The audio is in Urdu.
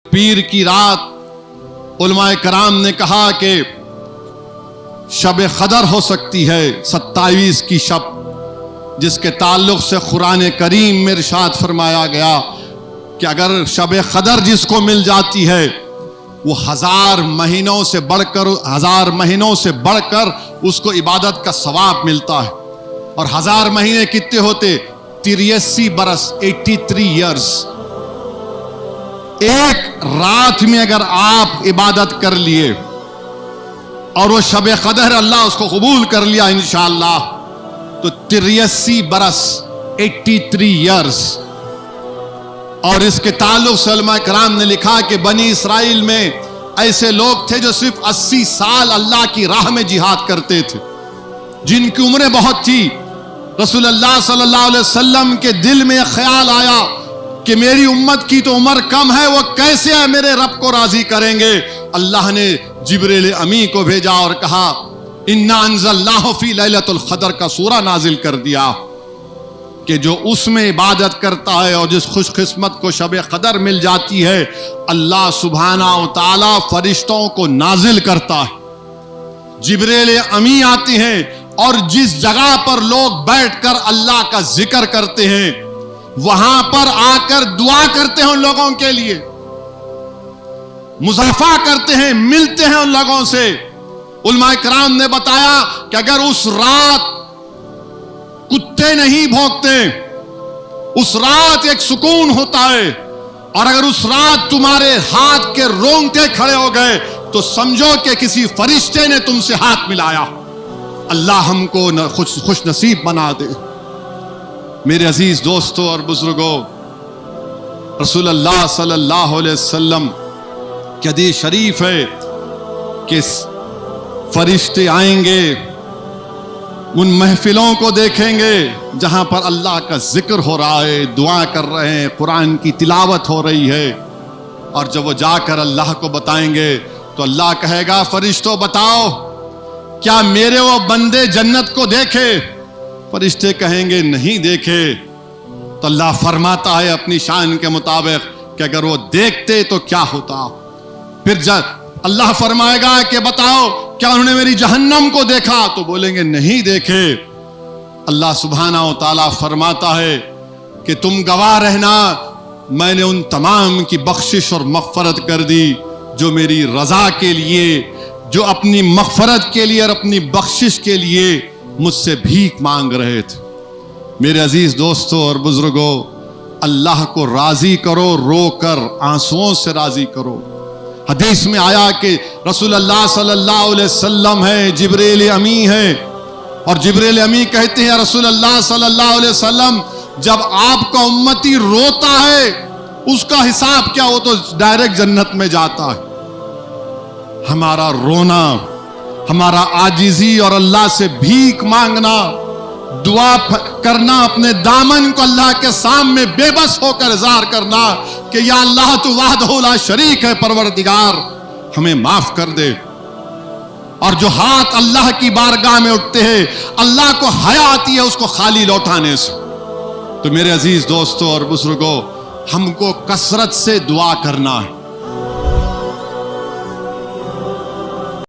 پیر کی رات علماء کرام نے کہا کہ شب قدر ہو سکتی ہے 27 کی شب، جس کے تعلق سے قرآن کریم میں ارشاد فرمایا گیا کہ اگر شب قدر جس کو مل جاتی ہے وہ 1000 مہینوں سے بڑھ کر اس کو عبادت کا ثواب ملتا ہے۔ اور 1000 مہینے کتنے ہوتے؟ 83 برس، 83 ایئرز۔ ایک رات میں اگر آپ عبادت کر لیے اور وہ شب قدر اللہ اس کو قبول کر لیا انشاءاللہ تو 83 برس، 83 ایئرز۔ اور اس کے تعلق سے علماء کرام نے لکھا کہ بنی اسرائیل میں ایسے لوگ تھے جو صرف 80 سال اللہ کی راہ میں جہاد کرتے تھے، جن کی عمریں بہت تھی۔ رسول اللہ صلی اللہ علیہ وسلم کے دل میں خیال آیا کہ میری امت کی تو عمر کم ہے، وہ کیسے میرے رب کو راضی کریں گے؟ اللہ نے جبریل امی کو بھیجا اور کہا اِنَّا أَنزَلْنَاهُ فِي لَيْلَةُ الْقَدْرِ کا سورہ نازل کر دیا کہ جو اس میں عبادت کرتا ہے اور جس خوش قسمت کو شب قدر مل جاتی ہے، اللہ سبحانہ و تعالی فرشتوں کو نازل کرتا ہے، جبریل امی آتے ہیں اور جس جگہ پر لوگ بیٹھ کر اللہ کا ذکر کرتے ہیں وہاں پر آ کر دعا کرتے ہیں ان لوگوں کے لیے، مصافحہ کرتے ہیں، ملتے ہیں ان لوگوں سے۔ علماء کرام نے بتایا کہ اگر اس رات کتے نہیں بھونکتے، اس رات ایک سکون ہوتا ہے، اور اگر اس رات تمہارے ہاتھ کے رونگٹے کھڑے ہو گئے تو سمجھو کہ کسی فرشتے نے تم سے ہاتھ ملایا۔ اللہ ہم کو خوش نصیب بنا دے۔ میرے عزیز دوستوں اور بزرگوں، رسول اللہ صلی اللہ علیہ وسلم کی حدیث شریف ہے کہ فرشتے آئیں گے، ان محفلوں کو دیکھیں گے جہاں پر اللہ کا ذکر ہو رہا ہے، دعا کر رہے ہیں، قرآن کی تلاوت ہو رہی ہے، اور جب وہ جا کر اللہ کو بتائیں گے تو اللہ کہے گا فرشتوں بتاؤ کیا میرے وہ بندے جنت کو دیکھے؟ فرشتے کہیں گے نہیں دیکھے۔ تو اللہ فرماتا ہے اپنی شان کے مطابق کہ اگر وہ دیکھتے تو کیا ہوتا؟ پھر اللہ فرمائے گا کہ بتاؤ کیا انہوں نے میری جہنم کو دیکھا؟ تو بولیں گے نہیں دیکھے۔ اللہ سبحانہ و تعالیٰ فرماتا ہے کہ تم گواہ رہنا، میں نے ان تمام کی بخشش اور مغفرت کر دی جو میری رضا کے لیے، جو اپنی مغفرت کے لیے اور اپنی بخشش کے لیے مجھ سے بھیک مانگ رہے تھے۔ میرے عزیز دوستوں اور بزرگوں، اللہ کو راضی کرو، رو کر آنسوؤں سے راضی کرو۔ حدیث میں آیا کہ رسول اللہ صلی اللہ علیہ وسلم ہے، جبریل امی ہے، اور جبریل امی کہتے ہیں رسول اللہ صلی اللہ علیہ وسلم جب آپ کا امتی روتا ہے اس کا حساب کیا؟ وہ تو ڈائریکٹ جنت میں جاتا ہے۔ ہمارا رونا، ہمارا عاجزی اور اللہ سے بھیک مانگنا، دعا کرنا، اپنے دامن کو اللہ کے سامنے بے بس ہو کر اظہار کرنا کہ یا اللہ تو وحدہ لا شریک ہے، پروردگار ہمیں معاف کر دے۔ اور جو ہاتھ اللہ کی بارگاہ میں اٹھتے ہیں اللہ کو حیا آتی ہے اس کو خالی لوٹانے سے۔ تو میرے عزیز دوستوں اور بزرگوں، ہم کو کثرت سے دعا کرنا ہے۔